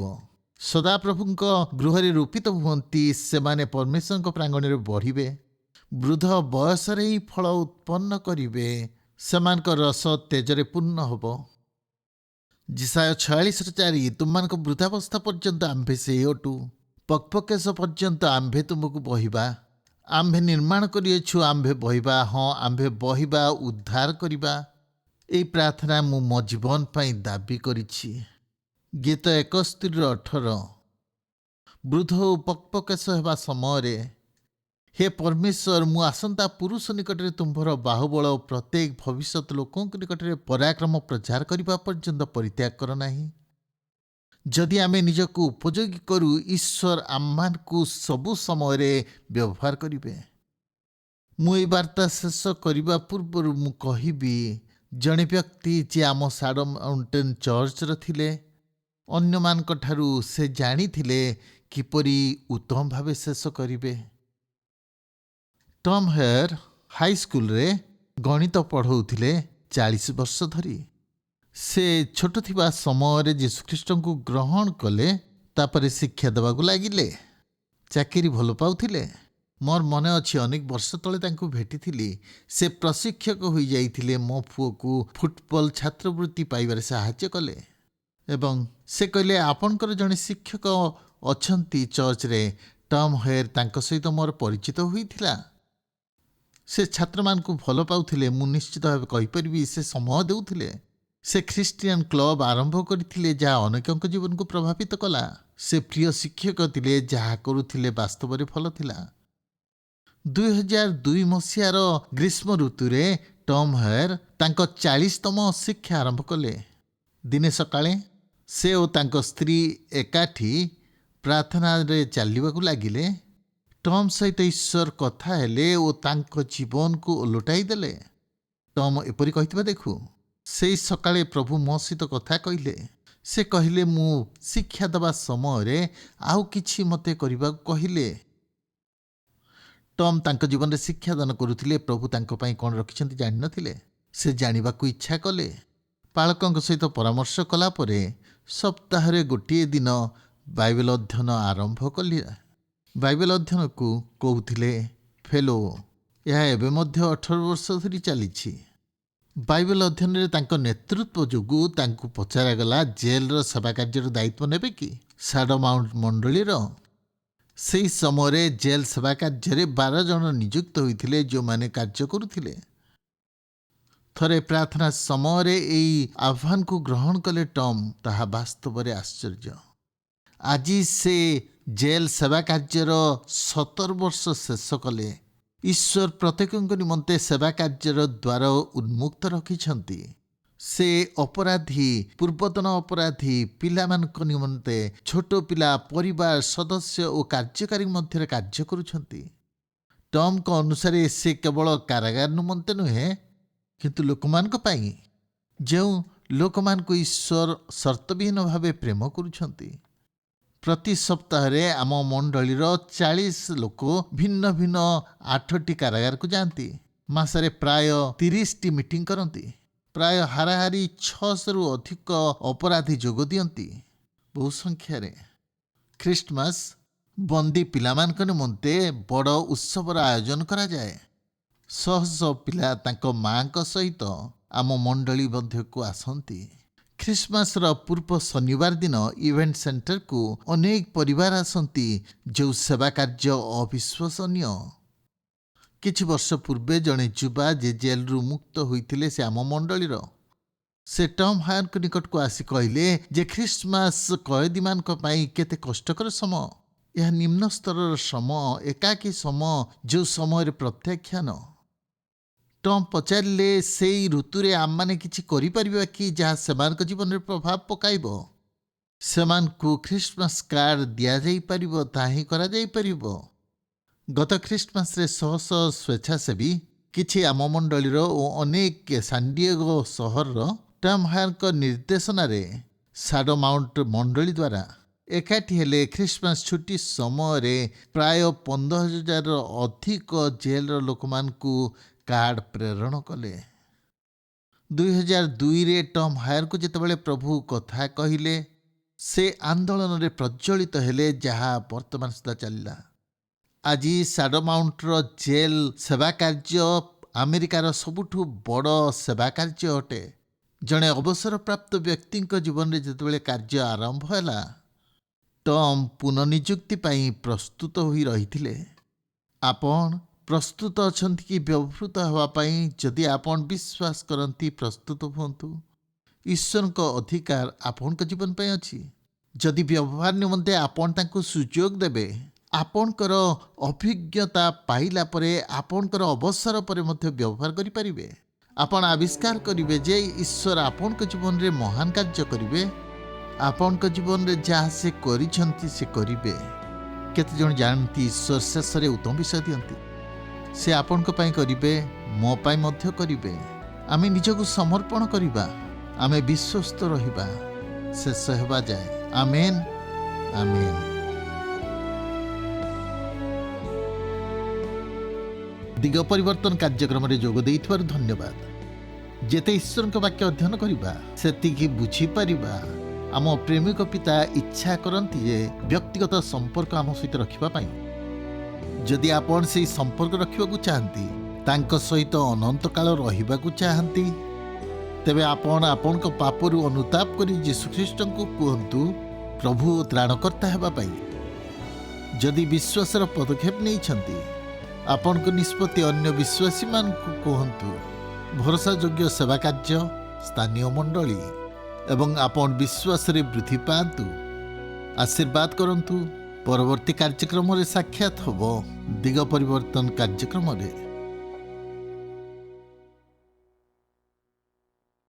ସଦାପ୍ରଭୁଙ୍କ ଗୃହରେ ରୋପିତ ହୁଅନ୍ତି, ସେମାନେ ପରମେଶ୍ୱରଙ୍କ ପ୍ରାଙ୍ଗଣରେ ବଢ଼ିବେ। ବୃଦ୍ଧ ବୟସରେ ହିଁ ଫଳ ଉତ୍ପନ୍ନ କରିବେ, ସେମାନଙ୍କ ରସ ତେଜରେ ପୂର୍ଣ୍ଣ ହେବ। ଯିଶାୟ 46:4 ତୁମମାନଙ୍କ ବୃଦ୍ଧାବସ୍ଥା ପର୍ଯ୍ୟନ୍ତ ଆମ୍ଭେ ସେହି ଅଟୁ, ପକ୍ପକେଶ ପର୍ଯ୍ୟନ୍ତ ଆମ୍ଭେ ତୁମକୁ ବହିବା। ଆମ୍ଭେ ନିର୍ମାଣ କରିଅଛୁ, ଆମ୍ଭେ ବହିବା, ହଁ ଆମ୍ଭେ ବହିବା, ଉଦ୍ଧାର କରିବା। ଏହି ପ୍ରାର୍ଥନା ମୁଁ ମୋ ଜୀବନ ପାଇଁ ଦାବି କରିଛି। ଗୀତ 71:18 ବୃଦ୍ଧ ଓ ପକ୍ପକେଶ ହେବା ସମୟରେ ହେ ପରମେଶ୍ୱର, ମୁଁ ଆସନ୍ତା ପୁରୁଷ ନିକଟରେ ତୁମ୍ଭର ବାହୁବଳ ଓ ପ୍ରତ୍ୟେକ ଭବିଷ୍ୟତ ଲୋକଙ୍କ ନିକଟରେ ପରାକ୍ରମ ପ୍ରଚାର କରିବା ପର୍ଯ୍ୟନ୍ତ ପରିତ୍ୟାଗ କର ନାହିଁ। ଯଦି ଆମେ ନିଜକୁ ଉପଯୋଗୀ କରୁ, ଈଶ୍ୱର ଆମମାନଙ୍କୁ ସବୁ ସମୟରେ ବ୍ୟବହାର କରିବେ। ମୁଁ ଏହି ବାର୍ତ୍ତା ଶେଷ କରିବା ପୂର୍ବରୁ ମୁଁ କହିବି, ଜଣେ ବ୍ୟକ୍ତି ଯିଏ ଆମ ସାଡୋ ମାଉଣ୍ଟେନ୍ ଚର୍ଚ୍ଚର ଥିଲେ, ଅନ୍ୟମାନଙ୍କ ଠାରୁ ସେ ଜାଣିଥିଲେ କିପରି ଉତ୍ତମ ଭାବେ ଶେଷ କରିବେ। ଟମ୍ ହେୟର ହାଇସ୍କୁଲରେ ଗଣିତ ପଢ଼ାଉଥିଲେ 40 ବର୍ଷ ଧରି। ସେ ଛୋଟ ଥିବା ସମୟରେ ଯୀଶୁଖ୍ରୀଷ୍ଟଙ୍କୁ ଗ୍ରହଣ କଲେ, ତାପରେ ଶିକ୍ଷା ଦେବାକୁ ଲାଗିଲେ। ଚାକିରି ଭଲ ପାଉଥିଲେ। ମୋର ମନେ ଅଛି ଅନେକ ବର୍ଷ ତଳେ ତାଙ୍କୁ ଭେଟିଥିଲି। ସେ ପ୍ରଶିକ୍ଷକ ହୋଇଯାଇଥିଲେ। ମୋ ପୁଅକୁ ଫୁଟବଲ ଛାତ୍ରବୃତ୍ତି ପାଇବାରେ ସାହାଯ୍ୟ କଲେ ଏବଂ ସେ କହିଲେ ଆପଣଙ୍କର ଜଣେ ଶିକ୍ଷକ ଅଛନ୍ତି ଚର୍ଚ୍ଚରେ, ଟମ୍ ହେୟର, ତାଙ୍କ ସହିତ ମୋର ପରିଚିତ ହୋଇଥିଲା। ସେ ଛାତ୍ରମାନଙ୍କୁ ଭଲ ପାଉଥିଲେ। ମୁଁ ନିଶ୍ଚିତ ଭାବେ କହିପାରିବି ସେ ସମୟ ଦେଉଥିଲେ। ସେ ଖ୍ରୀଷ୍ଟିଆନ କ୍ଲବ ଆରମ୍ଭ କରିଥିଲେ, ଯାହା ଅନେକଙ୍କ ଜୀବନକୁ ପ୍ରଭାବିତ କଲା। ସେ ପ୍ରିୟ ଶିକ୍ଷକ ଥିଲେ। ଯାହା କରୁଥିଲେ ବାସ୍ତବରେ ଭଲ ଥିଲା। 2002 ମସିହାର ଗ୍ରୀଷ୍ମ ଋତୁରେ ଟମ୍ ହେୟର ତାଙ୍କ 40ତମ ଶିକ୍ଷା ଆରମ୍ଭ କଲେ। ଦିନେ ସକାଳେ ସେ ଓ ତାଙ୍କ ସ୍ତ୍ରୀ ଏକାଠି ପ୍ରାର୍ଥନାରେ ଚାଲିବାକୁ ଲାଗିଲେ। ଟମ୍ ସହିତ ଈଶ୍ୱର କଥା ହେଲେ ଓ ତାଙ୍କ ଜୀବନକୁ ଓଲଟାଇ ଦେଲେ। ଟମ୍ ଏପରି କହିଥିବା ଦେଖୁ, ସେଇ ସକାଳେ ପ୍ରଭୁ ମୋ ସହିତ କଥା କହିଲେ। ସେ କହିଲେ ମୁଁ ଶିକ୍ଷା ଦେବା ସମୟରେ ଆଉ କିଛି ମୋତେ କରିବାକୁ କହିଲେ। ଟମ୍ ତାଙ୍କ ଜୀବନରେ ଶିକ୍ଷାଦାନ କରୁଥିଲେ। ପ୍ରଭୁ ତାଙ୍କ ପାଇଁ କ'ଣ ରଖିଛନ୍ତି ଜାଣିନଥିଲେ। ସେ ଜାଣିବାକୁ ଇଚ୍ଛା କଲେ। ପାଳକଙ୍କ ସହିତ ପରାମର୍ଶ କଲା ପରେ ସପ୍ତାହରେ ଗୋଟିଏ ଦିନ ବାଇବେଲ ଅଧ୍ୟୟନ ଆରମ୍ଭ କଲେ। ବାଇବେଲ ଅଧ୍ୟୟନକୁ କହୁଥିଲେ ଫେଲୋ। ଏହା ଏବେ ମଧ୍ୟ 18 ବର୍ଷ ଧରି ଚାଲିଛି। ବାଇବେଲ ଅଧ୍ୟୟନରେ ତାଙ୍କ ନେତୃତ୍ୱ ଯୋଗୁଁ ତାଙ୍କୁ ପଚରାଗଲା ଜେଲର ସେବା କାର୍ଯ୍ୟର ଦାୟିତ୍ୱ ନେବେ କି? ସାଡୋ ମାଉଣ୍ଟ ମଣ୍ଡଳୀର ସେହି ସମୟରେ ଜେଲ୍ ସେବା କାର୍ଯ୍ୟରେ 12 ଜଣ ନିଯୁକ୍ତ ହୋଇଥିଲେ ଯେଉଁମାନେ କାର୍ଯ୍ୟ କରୁଥିଲେ। ଥରେ ପ୍ରାର୍ଥନା ସମୟରେ ଏହି ଆହ୍ୱାନକୁ ଗ୍ରହଣ କଲେ ଟମ୍। ତାହା ବାସ୍ତବରେ ଆଶ୍ଚର୍ଯ୍ୟ। ଆଜି ସେ ଜେଲ୍ ସେବା କାର୍ଯ୍ୟର 17 ବର୍ଷ ଶେଷ କଲେ। ଈଶ୍ୱର ପ୍ରତ୍ୟେକଙ୍କ ନିମନ୍ତେ ସେବା କାର୍ଯ୍ୟର ଦ୍ୱାର ଉନ୍ମୁକ୍ତ ରଖିଛନ୍ତି। ସେ ଅପରାଧୀ, ପୂର୍ବତନ ଅପରାଧୀ, ପିଲାମାନଙ୍କ ନିମନ୍ତେ, ଛୋଟ ପିଲା, ପରିବାର ସଦସ୍ୟ ଓ କାର୍ଯ୍ୟକାରୀ ମଧ୍ୟରେ କାର୍ଯ୍ୟ କରୁଛନ୍ତି। ଟମ୍ଙ୍କ ଅନୁସାରେ ସେ କେବଳ କାରାଗାର ନିମନ୍ତେ ନୁହେଁ, କିନ୍ତୁ ଲୋକମାନଙ୍କ ପାଇଁ, ଯେଉଁ ଲୋକମାନଙ୍କୁ ଈଶ୍ୱର ସର୍ତ୍ତବିହୀନ ଭାବେ ପ୍ରେମ କରୁଛନ୍ତି। ପ୍ରତି ସପ୍ତାହରେ ଆମ ମଣ୍ଡଳୀର 40 ଲୋକ ଭିନ୍ନ ଭିନ୍ନ 8ଟି କାରାଗାରକୁ ଯାଆନ୍ତି। ମାସରେ ପ୍ରାୟ 30ଟି ମିଟିଂ କରନ୍ତି। ପ୍ରାୟ ହାରାହାରି 600ରୁ ଅଧିକ ଅପରାଧୀ ଯୋଗ ଦିଅନ୍ତି। ବହୁ ସଂଖ୍ୟାରେ ଖ୍ରୀଷ୍ଟମାସ ବନ୍ଦୀ ପିଲାମାନଙ୍କ ନିମନ୍ତେ ବଡ଼ ଉତ୍ସବର ଆୟୋଜନ କରାଯାଏ। ଶହ ଶହ ପିଲା ତାଙ୍କ ମାଙ୍କ ସହିତ ଆମ ମଣ୍ଡଳୀ ମଧ୍ୟକୁ ଆସନ୍ତି। ଖ୍ରୀଷ୍ଟମାସର ପୂର୍ବ ଶନିବାର ଦିନ ଇଭେଣ୍ଟ ସେଣ୍ଟରକୁ ଅନେକ ପରିବାର ଆସନ୍ତି, ଯେଉଁ ସେବା କାର୍ଯ୍ୟ ଅବିଶ୍ୱସନୀୟ। କିଛି ବର୍ଷ ପୂର୍ବେ ଜଣେ ଯୁବା ଯେ ଜେଲରୁ ମୁକ୍ତ ହୋଇଥିଲେ, ସେ ଆମ ମଣ୍ଡଳୀର। ସେ ଟମ୍ ହାୟରଙ୍କ ନିକଟକୁ ଆସି କହିଲେ ଯେ ଖ୍ରୀଷ୍ଟମାସ କଏଦୀମାନଙ୍କ ପାଇଁ କେତେ କଷ୍ଟକର ସମୟ। ଏହା ନିମ୍ନ ସ୍ତରର ସମୟ, ଏକାକୀ ସମୟ, ଯେଉଁ ସମୟରେ ପ୍ରତ୍ୟାଖ୍ୟାନ। ଟମ୍ ପଚାରିଲେ, ସେଇ ଋତୁରେ ଆମମାନେ କିଛି କରିପାରିବା କି ଯାହା ସେମାନଙ୍କ ଜୀବନରେ ପ୍ରଭାବ ପକାଇବ? ସେମାନଙ୍କୁ ଖ୍ରୀଷ୍ଟମାସ କାର୍ଡ଼ ଦିଆଯାଇପାରିବ, ତାହା ହିଁ କରାଯାଇପାରିବ। ଗତ ଖ୍ରୀଷ୍ଟମାସରେ ଶହ ଶହ ସ୍ୱେଚ୍ଛାସେବୀ, କିଛି ଆମ ମଣ୍ଡଳୀର ଓ ଅନେକ ସାଣ୍ଡିଏଗୋ ସହରର ଟମ୍ ହାୟରଙ୍କ ନିର୍ଦ୍ଦେଶନାରେ ସାଡୋ ମାଉଣ୍ଟ ମଣ୍ଡଳୀ ଦ୍ୱାରା ଏକାଠି ହେଲେ ଖ୍ରୀଷ୍ଟମାସ ଛୁଟି ସମୟରେ ପ୍ରାୟ 15,000ର ଅଧିକ ଜେଲର ଲୋକମାନଙ୍କୁ କାର୍ଡ଼ ପ୍ରେରଣ କଲେ। 2002ରେ ଟମ୍ ହାୟରଙ୍କୁ ଯେତେବେଳେ ପ୍ରଭୁ କଥା କହିଲେ, ସେ ଆନ୍ଦୋଳନରେ ପ୍ରଜ୍ୱଳିତ ହେଲେ, ଯାହା ବର୍ତ୍ତମାନ ସୁଦ୍ଧା ଚାଲିଲା। ଆଜି ସାଡୋ ମାଉଣ୍ଟର ଜେଲ ସେବା କାର୍ଯ୍ୟ ଆମେରିକାର ସବୁଠୁ ବଡ଼ ସେବା କାର୍ଯ୍ୟ ଅଟେ। ଜଣେ ଅବସରପ୍ରାପ୍ତ ବ୍ୟକ୍ତିଙ୍କ ଜୀବନରେ ଯେତେବେଳେ କାର୍ଯ୍ୟ ଆରମ୍ଭ ହେଲା, ଟମ୍ ପୁନଃନିଯୁକ୍ତି ପାଇଁ ପ୍ରସ୍ତୁତ ହୋଇ ରହିଥିଲେ। ଆପଣ ପ୍ରସ୍ତୁତ ଅଛନ୍ତି କି ବ୍ୟବହୃତ ହେବା ପାଇଁ? ଯଦି ଆପଣ ବିଶ୍ୱାସ କରନ୍ତି, ପ୍ରସ୍ତୁତ ହୁଅନ୍ତୁ। ଈଶ୍ୱରଙ୍କ ଅଧିକାର ଆପଣଙ୍କ ଜୀବନ ପାଇଁ ଅଛି। ଯଦି ବ୍ୟବହାର ନିମନ୍ତେ ଆପଣ ତାଙ୍କୁ ସୁଯୋଗ ଦେବେ, ଆପଣଙ୍କର ଅଭିଜ୍ଞତା ପାଇଲା ପରେ, ଆପଣଙ୍କର ଅବସର ପରେ ମଧ୍ୟ ବ୍ୟବହାର କରିପାରିବେ। ଆପଣ ଆବିଷ୍କାର କରିବେ ଯେ ଈଶ୍ୱର ଆପଣଙ୍କ ଜୀବନରେ ମହାନ କାର୍ଯ୍ୟ କରିବେ। ଆପଣଙ୍କ ଜୀବନରେ ଯାହା ସେ କରିଛନ୍ତି, ସେ କରିବେ। କେତେଜଣ ଜାଣନ୍ତି ଈଶ୍ୱର ଶେଷରେ ଉତ୍ତମ ବିଷୟ ଦିଅନ୍ତି। ସେ ଆପଣଙ୍କ ପାଇଁ କରିବେ, ମୋ ପାଇଁ ମଧ୍ୟ କରିବେ। ଆମେ ନିଜକୁ ସମର୍ପଣ କରିବା, ଆମେ ବିଶ୍ୱସ୍ତ ରହିବା ଶେଷ ହେବା ଯାଏ। ଆମେନ୍, ଆମେନ୍। ଦିଗ ପରିବର୍ତ୍ତନ କାର୍ଯ୍ୟକ୍ରମରେ ଯୋଗ ଦେଇଥିବାରୁ ଧନ୍ୟବାଦ। ଯେତେ ଈଶ୍ୱରଙ୍କ ବାକ୍ୟ ଅଧ୍ୟୟନ କରିବା, ସେତିକି ବୁଝିପାରିବା। ଆମ ପ୍ରେମିକ ପିତା ଇଚ୍ଛା କରନ୍ତି ଯେ ବ୍ୟକ୍ତିଗତ ସମ୍ପର୍କ ଆମ ସହିତ ରଖିବା ପାଇଁ। ଯଦି ଆପଣ ସେହି ସମ୍ପର୍କ ରଖିବାକୁ ଚାହାନ୍ତି, ତାଙ୍କ ସହିତ ଅନନ୍ତକାଳ ରହିବାକୁ ଚାହାନ୍ତି, ତେବେ ଆପଣ ଆପଣଙ୍କ ପାପରୁ ଅନୁତାପ କରି ଯୀଶୁଖ୍ରୀଷ୍ଟଙ୍କୁ କୁହନ୍ତୁ ପ୍ରଭୁ ଓ ତ୍ରାଣକର୍ତ୍ତା ହେବା ପାଇଁ। ଯଦି ବିଶ୍ୱାସର ପଦକ୍ଷେପ ନେଇଛନ୍ତି, ଆପଣଙ୍କ ନିଷ୍ପତ୍ତି ଅନ୍ୟ ବିଶ୍ୱାସୀମାନଙ୍କୁ କୁହନ୍ତୁ। ଭରସାଯୋଗ୍ୟ ସେବା କାର୍ଯ୍ୟ, ସ୍ଥାନୀୟ ମଣ୍ଡଳୀ ଏବଂ ଆପଣ ବିଶ୍ୱାସରେ ବୃଦ୍ଧି ପାଆନ୍ତୁ। ଆଶୀର୍ବାଦ କରନ୍ତୁ। ପରବର୍ତ୍ତୀ କାର୍ଯ୍ୟକ୍ରମରେ ସାକ୍ଷାତ ହେବ ଦିଗ ପରିବର୍ତ୍ତନ କାର୍ଯ୍ୟକ୍ରମରେ।